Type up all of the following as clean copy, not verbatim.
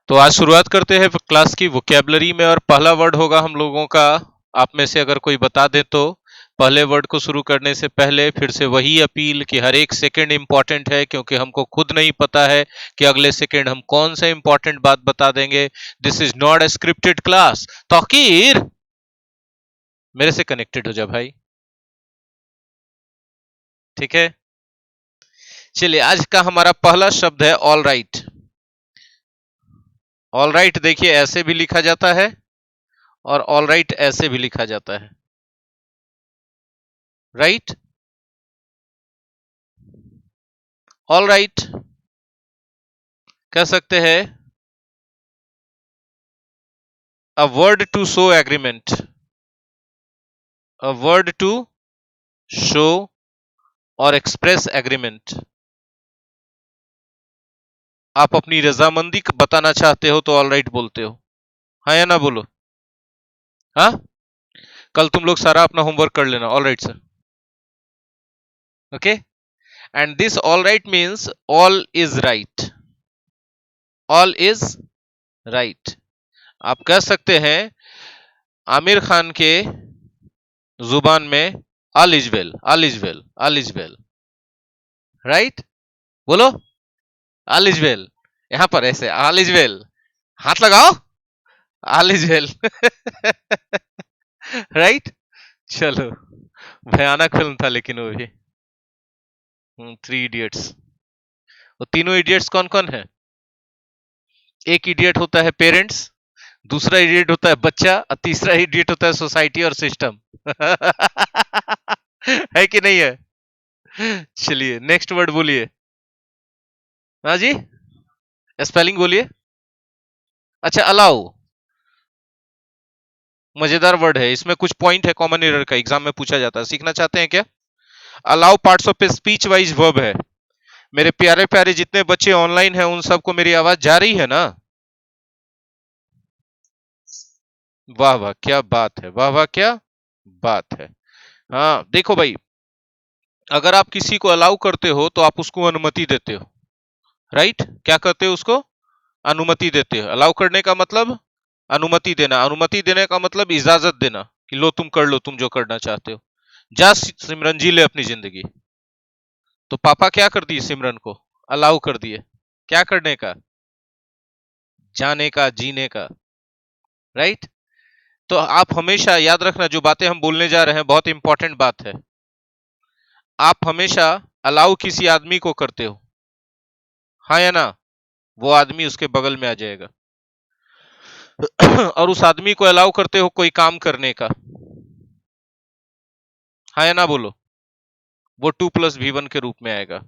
तो आज शुरुआत करते हैं क्लास की वोकैबुलरी में, और पहला वर्ड होगा हम लोगों का, आप में से अगर कोई बता दे तो। पहले वर्ड को शुरू करने से पहले फिर से वही अपील कि हर एक सेकंड इंपॉर्टेंट है, क्योंकि हमको खुद नहीं पता है कि अगले सेकंड हम कौन सा इंपॉर्टेंट बात बता देंगे। This is not a scripted class. Tauqeer, मेरे से कनेक्टेड हो जा भाई, ठीक है। चलिए, आज का हमारा पहला शब्द है ऑल राइट। ऑल राइट देखिए ऐसे भी लिखा जाता है और ऑल राइट ऐसे भी लिखा जाता है, राइट। ऑल राइट कह सकते हैं a word to show agreement, a word to show और एक्सप्रेस एग्रीमेंट। आप अपनी रजामंदी बताना चाहते हो तो ऑल राइट बोलते हो, हाँ या ना बोलो। हाँ, कल तुम लोग सारा अपना होमवर्क कर लेना। All right sir, okay. And this all right means all is right, all is right. आप कह सकते हैं आमिर खान के जुबान में all is well, all is well, all is well, right. बोलो ऑल इज वेल, यहां पर ऐसे ऑल इज वेल, हाथ लगाओ, ऑल इज वेल, राइट। चलो, भयानक फिल्म था लेकिन वो भी, थ्री इडियट्स। वो तीनों इडियट्स कौन कौन है? एक इडियट होता है पेरेंट्स, दूसरा इडियट होता है बच्चा, और तीसरा इडियट होता है सोसाइटी और सिस्टम। है कि नहीं है? चलिए नेक्स्ट वर्ड बोलिए। हाँ जी, स्पेलिंग बोलिए। अच्छा, अलाउ, मजेदार वर्ड है, इसमें कुछ पॉइंट है कॉमन एरर का, एग्जाम में पूछा जाता है, सीखना चाहते हैं क्या? Allow parts of speech wise verb है। मेरे प्यारे प्यारे जितने बच्चे ऑनलाइन हैं उन सबको मेरी आवाज जा रही है ना? वाह वाह क्या बात है, वाह वाह क्या बात है। हाँ देखो भाई, अगर आप किसी को अलाउ करते हो तो आप उसको अनुमति देते हो, राइट। क्या कहते हो उसको? अनुमति देते हो। अलाउ करने का मतलब अनुमति देना, अनुमति देने का मतलब इजाजत देना कि लो तुम कर लो, तुम जो करना चाहते हो, जा सिमरन जी ले अपनी जिंदगी। तो पापा क्या कर दिए सिमरन को? अलाउ कर दिए। क्या करने का? जाने का, जीने का, राइट। तो आप हमेशा याद रखना, जो बातें हम बोलने जा रहे हैं बहुत इंपॉर्टेंट बात है। आप हमेशा अलाउ किसी आदमी को करते हो, हाँ या ना? वो आदमी उसके बगल में आ जाएगा। और उस आदमी को अलाउ करते हो कोई काम करने का, हाँ या ना बोलो। वो 2+V1 के रूप में आएगा।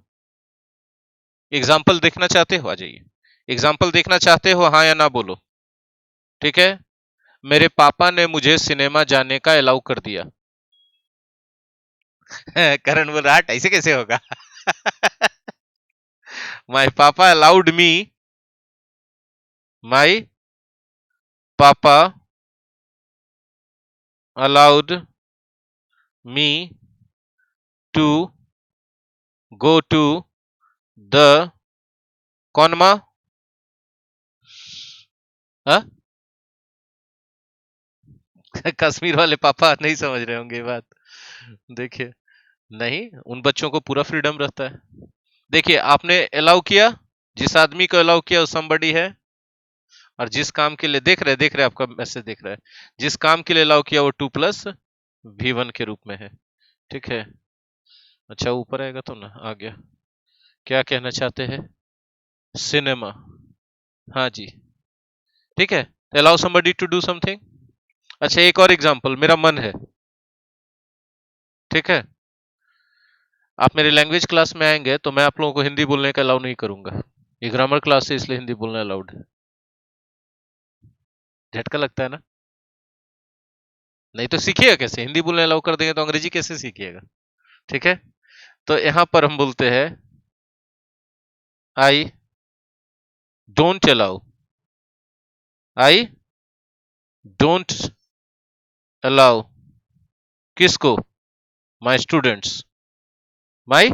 एग्जाम्पल देखना चाहते हो? आ जाइए, एग्जाम्पल देखना चाहते हो, हाँ या ना बोलो, ठीक है। मेरे पापा ने मुझे सिनेमा जाने का अलाउ कर दिया। करण बोल रहा ऐसे कैसे होगा? माई papa allowed me, my papa allowed me to go to the, कौन माँ? हाँ? कश्मीर वाले पापा नहीं समझ रहे होंगे ये बात। देखिए, नहीं, उन बच्चों को पूरा फ्रीडम रहता है। देखिए, आपने अलाउ किया, जिस आदमी को अलाउ किया वो somebody है, और जिस काम के लिए देख रहे आपका मैसेज देख रहा है, जिस काम के लिए अलाउ किया वो 2+V1 के रूप में है, ठीक है। अच्छा ऊपर आएगा तो ना, आ गया। क्या कहना चाहते हैं? सिनेमा, हाँ जी, ठीक है। Allow somebody to do something. अच्छा एक और एग्जांपल, मेरा मन है, ठीक है। आप मेरे लैंग्वेज क्लास में आएंगे तो मैं आप लोगों को हिंदी बोलने का अलाउ नहीं करूंगा, ये ग्रामर क्लास है इसलिए हिंदी बोलना अलाउड है। झटका लगता है ना? नहीं तो सीखिएगा कैसे? हिंदी बोलने अलाउ कर देंगे तो अंग्रेजी कैसे सीखिएगा, ठीक है। तो यहां पर हम बोलते हैं I don't allow, I don't allow किसको? माई स्टूडेंट्स, माई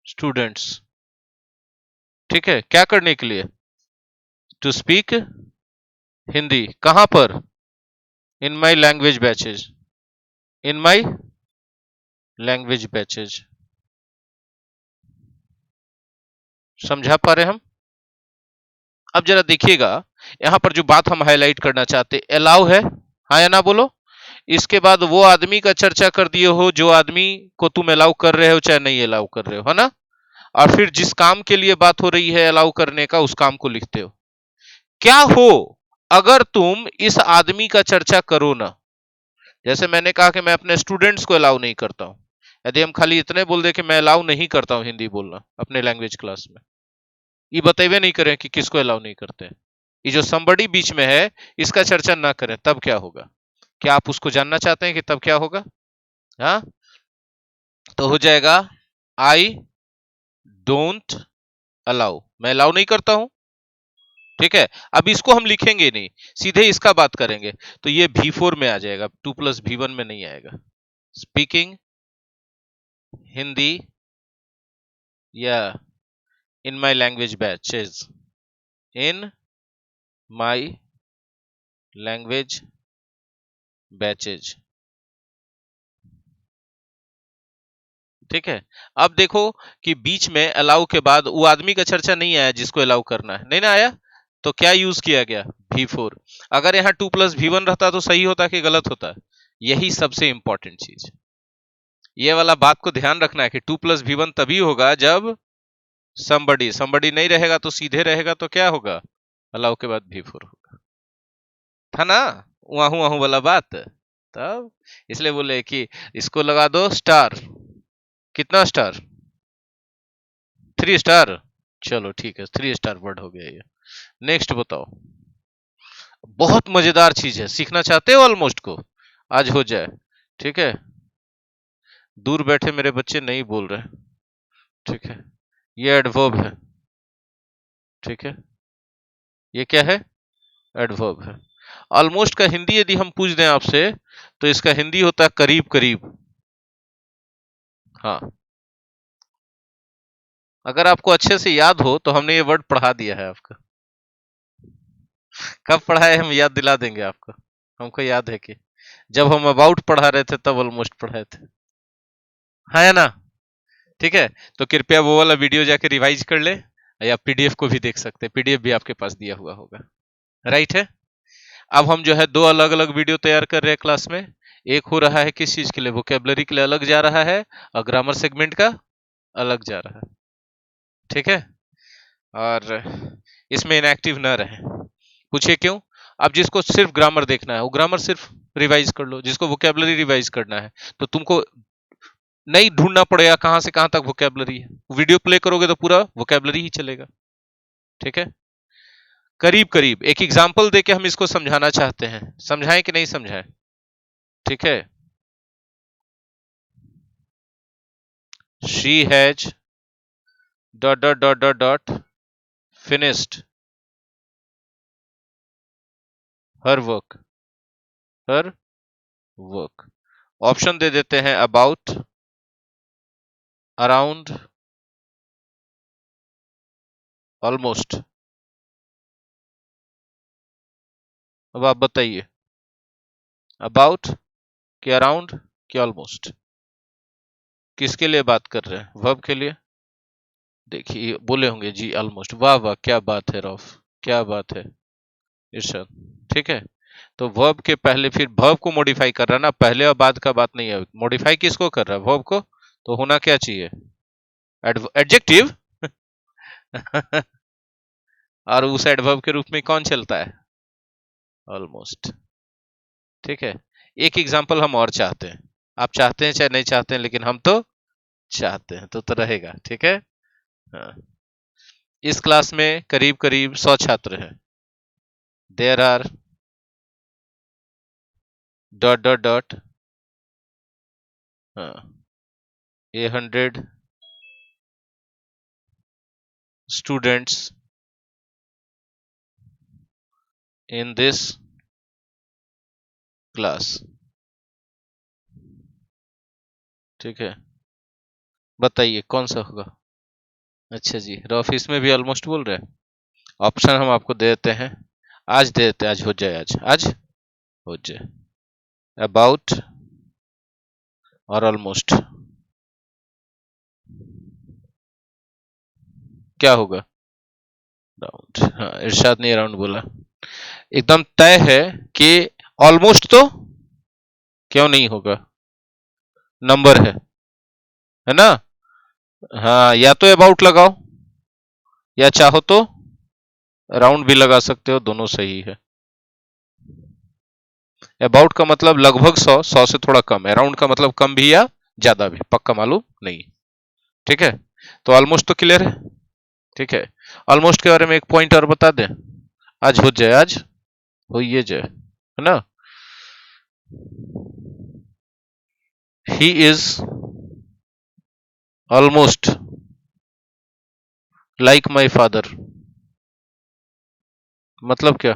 स्टूडेंट्स, ठीक है। क्या करने के लिए? To speak Hindi. कहां पर? In my language batches. In my language batches. समझा पा रहे हम? अब जरा देखिएगा, यहां पर जो बात हम हाईलाइट करना चाहते, अलाउ है, हाँ या ना बोलो। इसके बाद वो आदमी का चर्चा कर दिए हो जो आदमी को तुम अलाउ कर रहे हो चाहे नहीं अलाउ कर रहे हो, है ना। और फिर जिस काम के लिए बात हो रही है अलाउ करने का, उस काम को लिखते हो। क्या हो अगर तुम इस आदमी का चर्चा करो ना। जैसे मैंने कहा कि मैं अपने स्टूडेंट्स को अलाउ नहीं करता हूं। यदि हम खाली इतने बोल दे कि मैं अलाउ नहीं करता हूं हिंदी बोलना अपने लैंग्वेज क्लास में, ये बताइए नहीं करें कि किसको अलाउ नहीं करते हैं। ये जो somebody बीच में है, इसका चर्चा ना करें, तब क्या होगा? क्या आप उसको जानना चाहते हैं कि तब क्या होगा? हाँ, तो हो जाएगा आई डोंट अलाउ, मैं अलाउ नहीं करता हूं। ठीक है, अब इसको हम लिखेंगे नहीं, सीधे इसका बात करेंगे। तो ये V4 में आ जाएगा, 2+V1 में नहीं आएगा। स्पीकिंग हिंदी या in my language batches, in my language batches. ठीक है, अब देखो कि बीच में अलाउ के बाद वो आदमी का चर्चा नहीं आया जिसको अलाउ करना है, नहीं ना आया, तो क्या यूज किया गया? V4। अगर यहाँ 2+V1 रहता तो सही होता कि गलत होता? यही सबसे इंपॉर्टेंट चीज, ये वाला बात को ध्यान रखना है कि 2+V1 तभी होगा जब somebody नहीं रहेगा, तो सीधे रहेगा तो क्या होगा? अलाउ के बाद V4 होगा। था ना वहां वाला बात? तब इसलिए बोले कि इसको लगा दो स्टार। कितना स्टार? 3 स्टार। चलो ठीक है, 3 स्टार वर्ड हो गया ये। नेक्स्ट बताओ। बहुत मजेदार चीज है, सीखना चाहते हो ऑलमोस्ट को? आज हो जाए, ठीक है। दूर बैठे मेरे बच्चे नहीं बोल रहे, ठीक है। ये एडवर्ब है, ठीक है। ये क्या है? एडवर्ब है। ऑलमोस्ट का हिंदी यदि हम पूछ दें आपसे, तो इसका हिंदी होता है करीब करीब। हाँ, अगर आपको अच्छे से याद हो तो हमने ये वर्ड पढ़ा दिया है आपका। कब पढ़ा है हम याद दिला देंगे आपको। हमको याद है कि जब हम अबाउट पढ़ा रहे थे तब ऑलमोस्ट पढ़ाए थे, है ना। ठीक है, तो कृपया वो वाला वीडियो जाके रिवाइज कर ले, या पीडीएफ को भी देख सकते हैं, पीडीएफ भी आपके पास दिया हुआ होगा, राइट है। अब हम जो है 2 अलग अलग वीडियो तैयार कर रहे हैं क्लास में। एक हो रहा है किस चीज के लिए? वोकेबलरी के लिए अलग जा रहा है, और ग्रामर सेगमेंट का अलग जा रहा है, ठीक है। और इसमें इनएक्टिव न रहे। पूछिए क्यों? अब जिसको सिर्फ ग्रामर देखना है वो ग्रामर सिर्फ रिवाइज कर लो, जिसको वोकेबलरी रिवाइज करना है तो तुमको नहीं ढूंढना पड़ेगा कहां से कहां तक वोकेबलरी है। वीडियो प्ले करोगे तो पूरा वोकेबलरी ही चलेगा, ठीक है। करीब करीब एक एग्जांपल देके हम इसको समझाना चाहते हैं, समझाएं कि नहीं समझाएं? ठीक है। She has dot dot dot dot dot finished her work, her work. Option दे देते हैं अबाउट, अराउंड, ऑलमोस्ट। अब आप बताइए, अबाउट कि अराउंड कि ऑलमोस्ट? किसके लिए बात कर रहे हैं? वर्ब के लिए। देखिए बोले होंगे जी ऑलमोस्ट, वाह वाह क्या बात है रौफ, क्या बात है इरशाद, ठीक है। तो वर्ब के पहले फिर वर्ब को मॉडिफाई कर रहा है ना, पहले और बाद का बात नहीं है। मॉडिफाई किसको कर रहा है? वर्ब को। तो होना क्या चाहिए? एडजेक्टिव। और उस एडवर्ब के रूप में कौन चलता है? ऑलमोस्ट, ठीक है। एक एग्जांपल हम और चाहते हैं, आप चाहते हैं चाहे नहीं चाहते हैं, लेकिन हम तो चाहते हैं, तो रहेगा, ठीक है। हाँ। इस क्लास में करीब करीब 100 छात्र हैं। There are dot dot dot, हाँ, 100 स्टूडेंट्स इन दिस क्लास, ठीक है। बताइए कौन सा होगा? अच्छा जी, रफ इसमें भी ऑलमोस्ट बोल रहे हैं। ऑप्शन हम आपको दे देते हैं, आज दे देते हैं, आज हो जाए, आज हो जाए। अबाउट और ऑलमोस्ट क्या होगा? राउंड। हाँ, इरशाद ने राउंड बोला। एकदम तय है कि ऑलमोस्ट तो क्यों नहीं होगा, नंबर है ना? हाँ, या तो अबाउट लगाओ या चाहो तो राउंड भी लगा सकते हो, दोनों सही है। अबाउट का मतलब लगभग 100, 100 से थोड़ा कम है। राउंड का मतलब कम भी या ज्यादा भी, पक्का मालूम नहीं। ठीक है, तो ऑलमोस्ट तो क्लियर है। ठीक है, ऑलमोस्ट के बारे में एक पॉइंट और बता दें, आज हो जाए, आज हो ये जाए, है ना? He is almost like my father, मतलब क्या?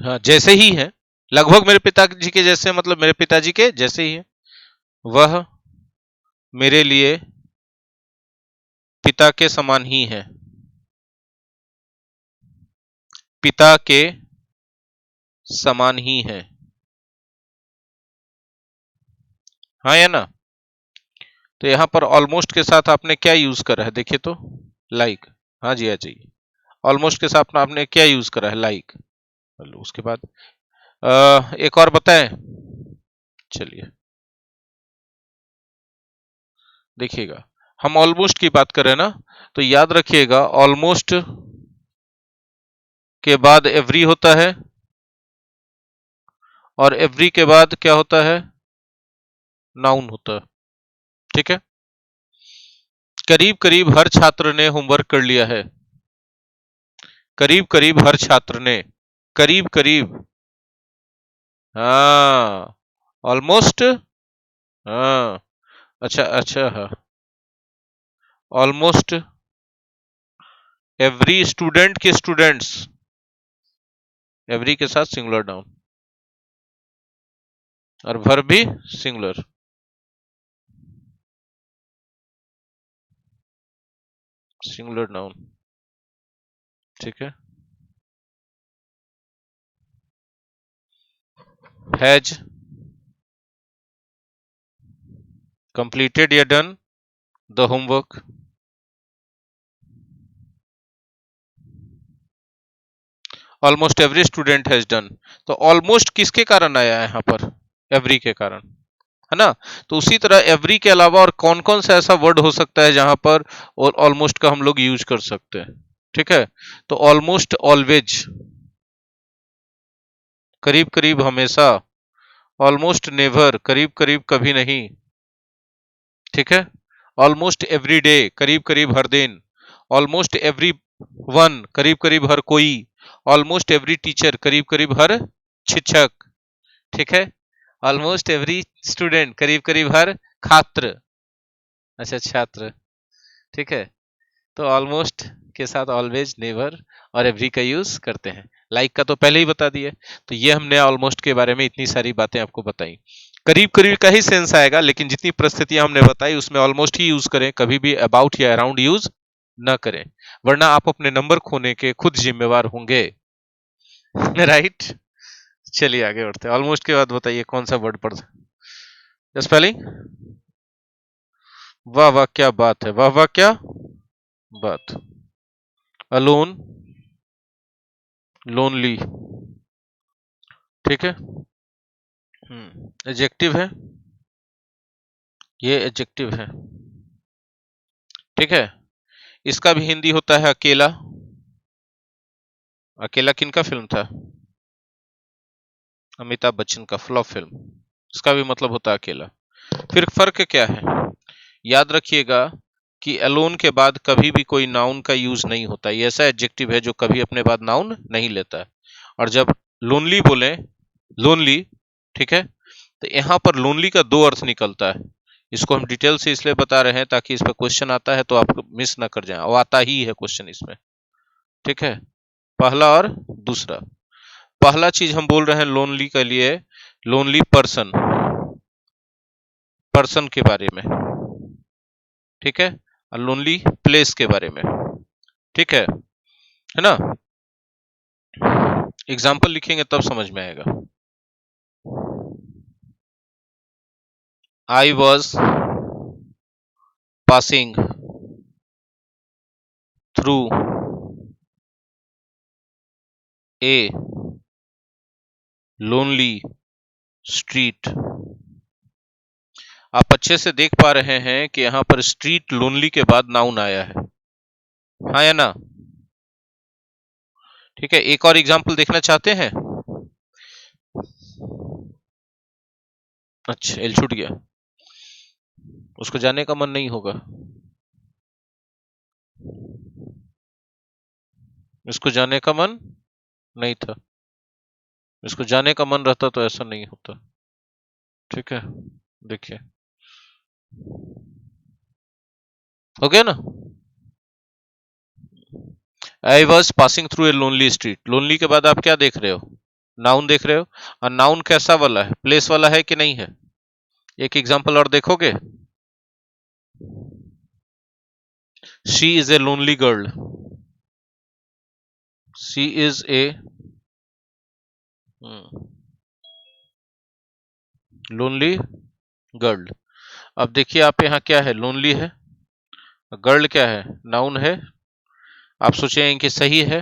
हाँ, जैसे ही है, लगभग मेरे पिताजी के जैसे, मतलब मेरे पिताजी के जैसे ही है। वह मेरे लिए पिता के समान ही है, पिता के समान ही है। हाँ या ना? तो यहां पर ऑलमोस्ट के साथ आपने क्या यूज करा है, देखिए तो, लाइक। हाँ जी, आ जाइए। ऑलमोस्ट के साथ आपने क्या यूज करा है, लाइक। उसके बाद एक और बताएं, चलिए देखिएगा। हम ऑलमोस्ट की बात करें ना, तो याद रखिएगा ऑलमोस्ट के बाद एवरी होता है, और एवरी के बाद क्या होता है, नाउन होता है। ठीक है, करीब करीब हर छात्र ने होमवर्क कर लिया है, करीब करीब हर छात्र ने, करीब करीब, हाँ, ऑलमोस्ट, हाँ, अच्छा अच्छा, हाँ, ऑलमोस्ट एवरी स्टूडेंट के स्टूडेंट्स, एवरी के साथ सिंगुलर नाउन, और वर्ब भी सिंगुलर, सिंगुलर नाउन। ठीक है, हैज कंप्लीटेड या done the homework, almost every student has done. तो ऑलमोस्ट किसके कारण आया है यहाँ पर, एवरी के कारण, है ना? तो उसी तरह एवरी के अलावा और कौन कौन सा ऐसा वर्ड हो सकता है जहां पर ऑलमोस्ट का हम लोग यूज कर सकते हैं? ठीक है, तो ऑलमोस्ट ऑलवेज, करीब करीब हमेशा, ऑलमोस्ट नेवर, करीब करीब कभी नहीं। ठीक है, ऑलमोस्ट एवरी डे, करीब करीब हर दिन, ऑलमोस्ट एवरी वन, करीब करीब हर कोई, ऑलमोस्ट एवरी टीचर, करीब करीब हर शिक्षक। ठीक है, ऑलमोस्ट एवरी स्टूडेंट, करीब करीब हर छात्र, अच्छा छात्र। ठीक है, तो ऑलमोस्ट के साथ ऑलवेज, नेवर और एवरी का यूज करते हैं। लाइक का तो पहले ही बता दिए, तो ये हमने ऑलमोस्ट के बारे में इतनी सारी बातें आपको बताई। करीब करीब का ही सेंस आएगा, लेकिन जितनी परिस्थितियां हमने बताई उसमें ऑलमोस्ट ही यूज करें, कभी भी अबाउट या अराउंड यूज ना करें, वरना आप अपने नंबर खोने के खुद जिम्मेवार होंगे। राइट, चलिए आगे बढ़ते हैं। ऑलमोस्ट के बाद बताइए कौन सा वर्ड पढ़, स्पेलिंग। वाह वाह क्या बात है, वाह वाह क्या बात। Alone, lonely. ठीक है, एडजेक्टिव है, ये एडजेक्टिव है। ठीक है, इसका भी हिंदी होता है अकेला। अकेला किनका फिल्म था, अमिताभ बच्चन का फ्लॉप फिल्म, इसका भी मतलब होता है अकेला। फिर फर्क क्या है, याद रखिएगा कि अलोन के बाद कभी भी कोई नाउन का यूज नहीं होता, ये ऐसा एडजेक्टिव है जो कभी अपने बाद नाउन नहीं लेता है। और जब लोनली बोले, लोनली, ठीक है, तो यहाँ पर लोनली का दो अर्थ निकलता है। इसको हम डिटेल से इसलिए बता रहे हैं ताकि इस पर क्वेश्चन आता है तो आप मिस ना कर जाए, और आता ही है क्वेश्चन इसमें। ठीक है, पहला और दूसरा। पहला चीज हम बोल रहे हैं लोनली के लिए, लोनली पर्सन, पर्सन के बारे में। ठीक है, लोनली प्लेस के बारे में, ठीक है ना? एग्जाम्पल लिखेंगे तब समझ में आएगा। आई was passing through a lonely street. आप अच्छे से देख पा रहे हैं कि यहां पर स्ट्रीट लोनली के बाद नाउन आया है, हाँ या ना? ठीक है, एक और एग्जाम्पल देखना चाहते हैं? अच्छा, एल छूट गया, उसको जाने का मन नहीं होगा, इसको जाने का मन नहीं था, इसको जाने का मन रहता तो ऐसा नहीं होता। ठीक है, देखिए हो गया ना? आई was passing through a lonely street, lonely के बाद आप क्या देख रहे हो? नाउन देख रहे हो, और नाउन कैसा वाला है? प्लेस वाला है कि नहीं है? एक एग्जांपल और देखोगे? She is a lonely girl, she is a lonely girl. अब देखिए आप यहाँ क्या है, लोनली है, गर्ल क्या है, नाउन है। आप सोचेंगे कि सही है,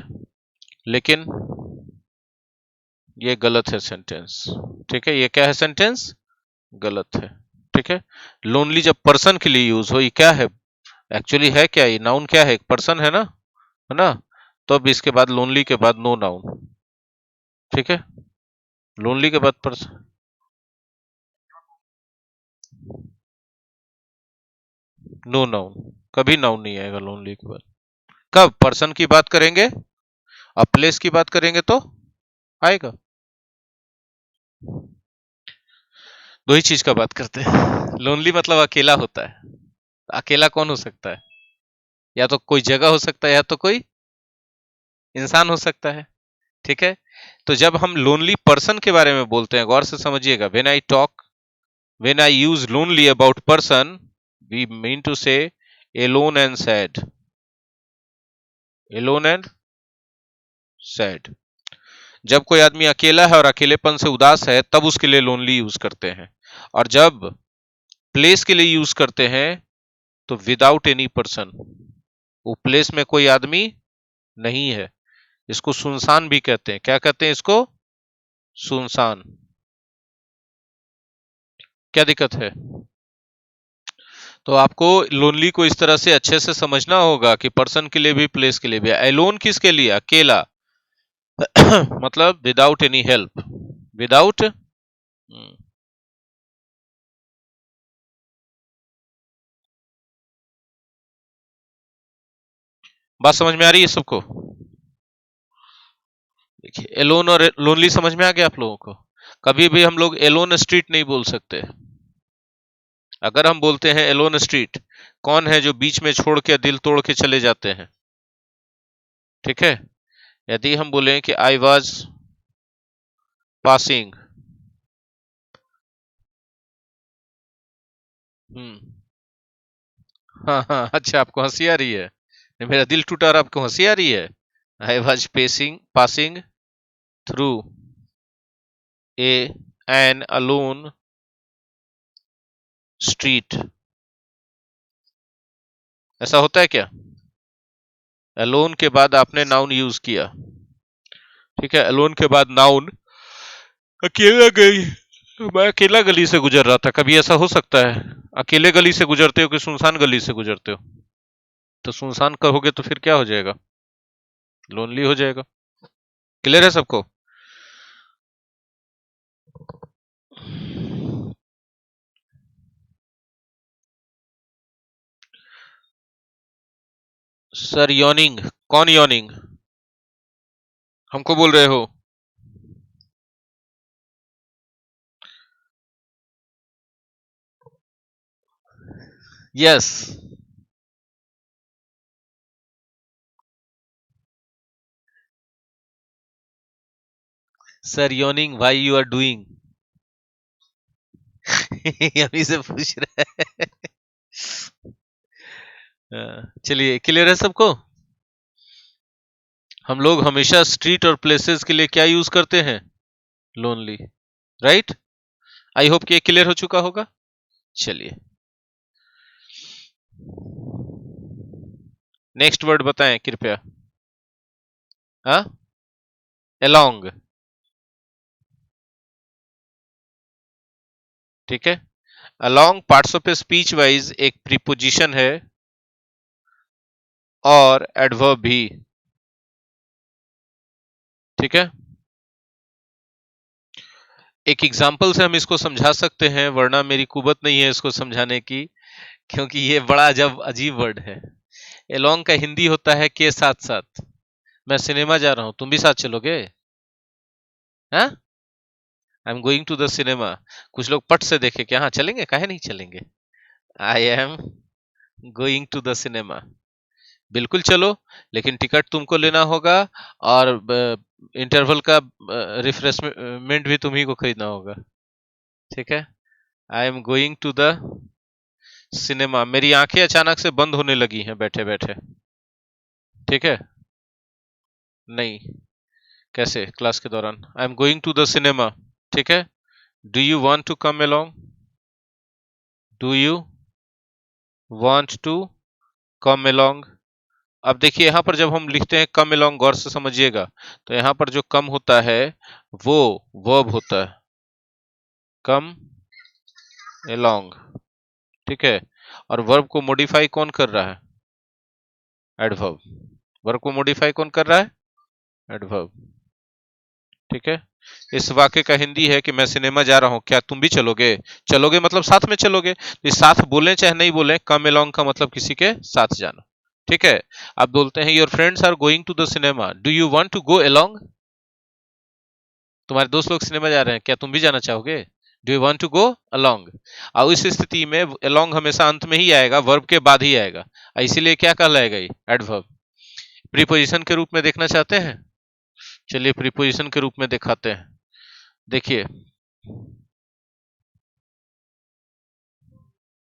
लेकिन ये गलत है सेंटेंस। ठीक है, ये क्या है सेंटेंस? गलत है। ठीक है, लोनली जब पर्सन के लिए यूज हो, ये क्या है एक्चुअली? है क्या ये? नाउन क्या है? एक पर्सन है ना, है ना? तो अब इसके बाद लोनली के बाद नो नाउन। ठीक है, लोनली के बाद पर्सन, नो नाउन, कभी नाउन नहीं आएगा लोनली के बाद। कब पर्सन की बात करेंगे, अब प्लेस की बात करेंगे तो आएगा। दो ही चीज का बात करते हैं। लोनली मतलब अकेला होता है। अकेला कौन हो सकता है? या तो कोई जगह हो सकता है, या तो कोई इंसान हो सकता है। ठीक है, तो जब हम लोनली पर्सन के बारे में बोलते हैं, गौर से समझिएगा, when I use lonely about person, we mean to say alone and sad, alone and sad. जब कोई आदमी अकेला है और अकेलेपन से उदास है, तब उसके लिए लोनली यूज करते हैं। और जब प्लेस के लिए यूज करते हैं, तो विदाउट एनी पर्सन, वो प्लेस में कोई आदमी नहीं है। इसको सुनसान भी कहते हैं। क्या कहते हैं इसको? सुनसान। क्या दिक्कत है? तो आपको लोनली को इस तरह से अच्छे से समझना होगा कि पर्सन के लिए भी, प्लेस के लिए भी। एलोन किसके लिए? अकेला। मतलब विदाउट एनी हेल्प, विदाउट। बात समझ में आ रही है सबको? देखिए, एलोन और लोनली समझ में आ गया आप लोगों को? कभी भी हम लोग एलोन स्ट्रीट नहीं बोल सकते। अगर हम बोलते हैं एलोन स्ट्रीट, कौन है जो बीच में छोड़ के दिल तोड़ के चले जाते हैं? ठीक है, यदि हम बोले कि आई वॉज पासिंग, हाँ हाँ, अच्छा आपको हंसी आ रही है? मेरा दिल टूटा और आपको हंसी आ रही है? I was passing through a an alone street. ऐसा होता है क्या? अलोन के बाद आपने नाउन यूज किया। ठीक है, अलोन के बाद नाउन। अकेला गई, मैं अकेला गली से गुजर रहा था, कभी ऐसा हो सकता है? अकेले गली से गुजरते हो कि सुनसान गली से गुजरते हो? तो सुनसान कहोगे तो फिर क्या हो जाएगा? लोनली हो जाएगा। क्लियर है सबको? सर यॉनिंग, कौन यॉनिंग? हमको बोल रहे हो? Yes. Sir yawning why you are doing? अभी से पूछ रहा है। चलिए, क्लियर है सबको? हम लोग हमेशा स्ट्रीट और प्लेसेस के लिए क्या यूज करते हैं? Lonely, right? आई होप कि ये क्लियर हो चुका होगा। चलिए, नेक्स्ट वर्ड बताएं कृपया। हाँ, along, ठीक है। along parts of speech wise एक प्रीपोजिशन है और एडवर्ब भी, ठीक है। एक एग्जाम्पल से हम इसको समझा सकते हैं, वरना मेरी कुवत नहीं है इसको समझाने की, क्योंकि ये बड़ा जब अजीब वर्ड है। along का हिंदी होता है के साथ साथ। मैं सिनेमा जा रहा हूं, तुम भी साथ चलोगे? हाँ, I am going to the cinema. कुछ लोग पट से देखे क्या, हाँ चलेंगे, काहे नहीं चलेंगे। I am going to the cinema, बिल्कुल चलो, लेकिन टिकट तुमको लेना होगा और इंटरवल का रिफ्रेशमेंट भी तुम्ही को खरीदना होगा, ठीक है। I am going to the cinema. मेरी आंखें अचानक से बंद होने लगी हैं बैठे बैठे, ठीक है। नहीं, कैसे? क्लास के दौरान I am going to the cinema, ठीक है। Do you want to come along? Do you want to come along? अब देखिए, यहां पर जब हम लिखते हैं कम अलोंग, गौर से समझिएगा, तो यहां पर जो कम होता है वो वर्ब होता है, कम अलोंग, ठीक है। और वर्ब को मॉडिफाई कौन कर रहा है? एडवर्ब। वर्ब को मॉडिफाई कौन कर रहा है? एडवर्ब, ठीक है। इस वाक्य का हिंदी है कि मैं सिनेमा जा रहा हूं, क्या तुम भी चलोगे? चलोगे मतलब साथ में चलोगे, तो साथ बोले चाहे नहीं बोले, कम अलोंग का मतलब किसी के साथ जाना, ठीक है। आप बोलते हैं your friends are going to the cinema, do you want to go along? तुम्हारे दोस्त लोग सिनेमा जा रहे हैं, क्या तुम भी जाना चाहोगे? Do you want to go along? और इस स्थिति में अलोंग हमेशा अंत में ही आएगा, वर्ब के बाद ही आएगा, इसीलिए क्या कहलाएगा ये? एडवर्ब। प्रीपोजिशन के रूप में देखना चाहते हैं? चलिए प्रीपोजिशन के रूप में दिखाते हैं। देखिए,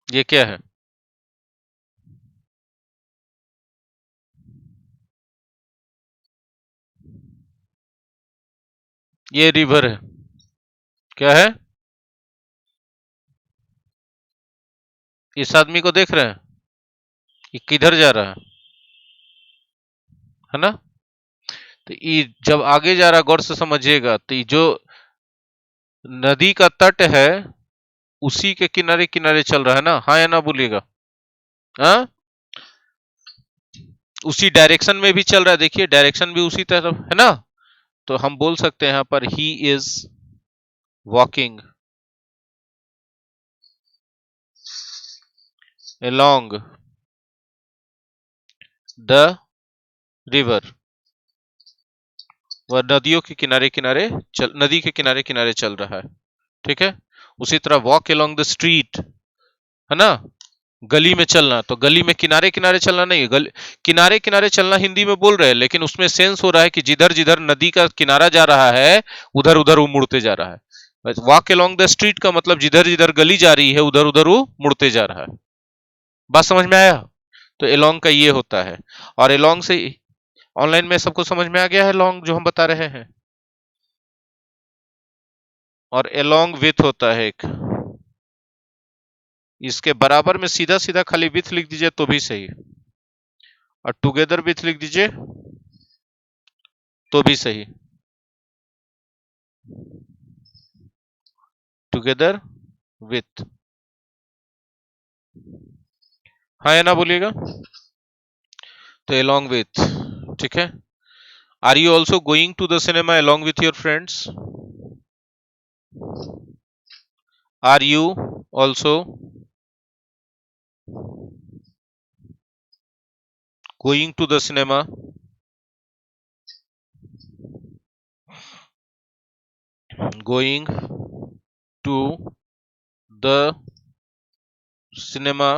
ये क्या है? ये रिवर है। क्या है? इस आदमी को देख रहे हैं, ये किधर जा रहा है ना? तो ये जब आगे जा रहा, गौर से समझिएगा, तो ये जो नदी का तट है उसी के किनारे किनारे चल रहा है ना, हाँ या ना बोलिएगा। हाँ, उसी डायरेक्शन में भी चल रहा है, देखिए डायरेक्शन भी उसी तरफ है ना। तो हम बोल सकते हैं यहाँ पर he is walking along the river. वह नदियों के किनारे किनारे नदी के किनारे किनारे चल रहा है, ठीक है। उसी तरह वॉक along द स्ट्रीट, है ना, गली में चलना। तो गली में किनारे किनारे चलना नहीं है, किनारे किनारे चलना हिंदी में बोल रहे हैं, लेकिन उसमें सेंस हो रहा है कि जिधर जिधर नदी का किनारा जा रहा है उधर उधर वो मुड़ते जा रहा है। वॉक along द स्ट्रीट का मतलब जिधर जिधर गली जा रही है उधर उधर वो मुड़ते जा रहा है। बात समझ में आया? तो along का ये होता है। और along से ऑनलाइन में सबको समझ में आ गया है लॉन्ग जो हम बता रहे हैं? और along with होता है एक, इसके बराबर में सीधा सीधा खाली विथ लिख दीजिए तो भी सही, और टुगेदर विथ लिख दीजिए तो भी सही। टुगेदर विथ, हाँ या ना बोलिएगा। तो along with, ठीक है। Are you also going to the cinema along with your friends? Are you also going to the cinema going to the cinema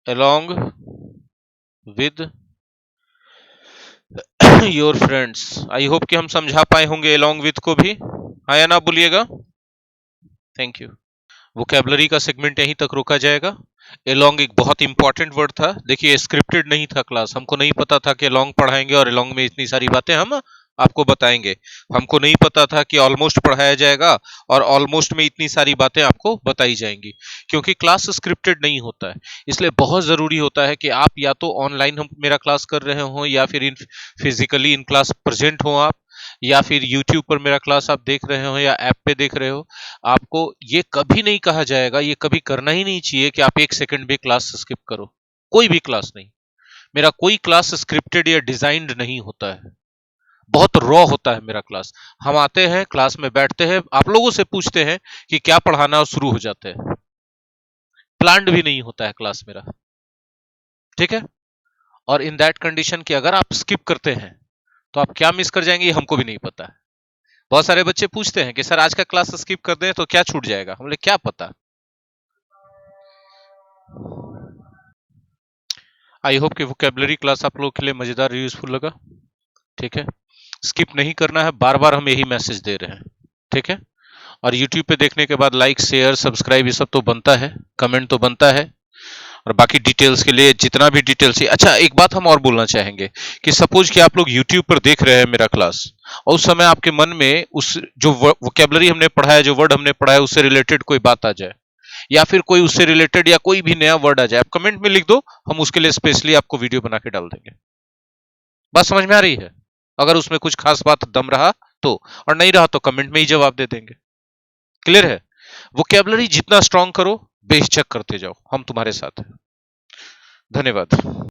along with your friends? I hope कि हम समझा पाए होंगे along with को भी, हाँ या ना बोलिएगा। Thank you. वोकैबुलरी का सेगमेंट यहीं तक रोका जाएगा। एलोंग एक बहुत इंपॉर्टेंट वर्ड था। देखिए स्क्रिप्टेड नहीं था क्लास, हमको नहीं पता था कि एलोंग पढ़ाएंगे और एलोंग में इतनी सारी बातें हम आपको बताएंगे। हमको नहीं पता था कि ऑलमोस्ट पढ़ाया जाएगा और ऑलमोस्ट में इतनी सारी बातें आपको बताई जाएंगी, क्योंकि क्लास स्क्रिप्टेड नहीं होता है। इसलिए बहुत जरूरी होता है कि आप या तो ऑनलाइन हम मेरा क्लास कर रहे हो, या फिर इन फिजिकली इन क्लास प्रेजेंट हो आप, या फिर यूट्यूब पर मेरा क्लास आप देख रहे हो या ऐप पे देख रहे हो। आपको ये कभी नहीं कहा जाएगा, ये कभी करना ही नहीं चाहिए कि आप एक सेकंड भी क्लास स्किप करो। कोई भी क्लास नहीं, मेरा कोई क्लास स्क्रिप्टेड या डिजाइंड नहीं होता है। बहुत रॉ होता है मेरा क्लास। हम आते हैं क्लास में बैठते हैं, आप लोगों से पूछते हैं कि क्या पढ़ाना, और शुरू हो जाते हैं। प्लान्ड भी नहीं होता है क्लास मेरा, ठीक है। और इन दैट कंडीशन कि अगर आप स्किप करते हैं तो आप क्या मिस कर जाएंगे, ये हमको भी नहीं पता है। बहुत सारे बच्चे पूछते हैं कि सर आज का क्लास स्किप कर दें तो क्या छूट जाएगा। हम बोले क्या पता। आई होप कि वोकेबलरी क्लास आप लोगों के लिए मजेदार यूजफुल लगा, ठीक है। स्किप नहीं करना है, बार बार हम यही मैसेज दे रहे हैं, ठीक है। और यूट्यूब पे देखने के बाद लाइक शेयर सब्सक्राइब ये सब तो बनता है, कमेंट तो बनता है। और बाकी डिटेल्स के लिए जितना भी डिटेल्स है। अच्छा एक बात हम और बोलना चाहेंगे कि सपोज कि आप लोग यूट्यूब पर देख रहे हैं मेरा क्लास, और उस समय आपके मन में उस जो वोकेबलरी हमने पढ़ा है, जो वर्ड हमने पढ़ा है, उससे रिलेटेड कोई बात आ जाए, या फिर कोई उससे रिलेटेड या कोई भी नया वर्ड आ जाए, आप कमेंट में लिख दो, हम उसके लिए स्पेशली आपको वीडियो बना के डाल देंगे। बात समझ में आ रही है? अगर उसमें कुछ खास बात दम रहा तो, और नहीं रहा तो कमेंट में ही जवाब दे देंगे। क्लियर है? वोकेबलरी जितना स्ट्रांग करो, बेशक करते जाओ, हम तुम्हारे साथ हैं। धन्यवाद।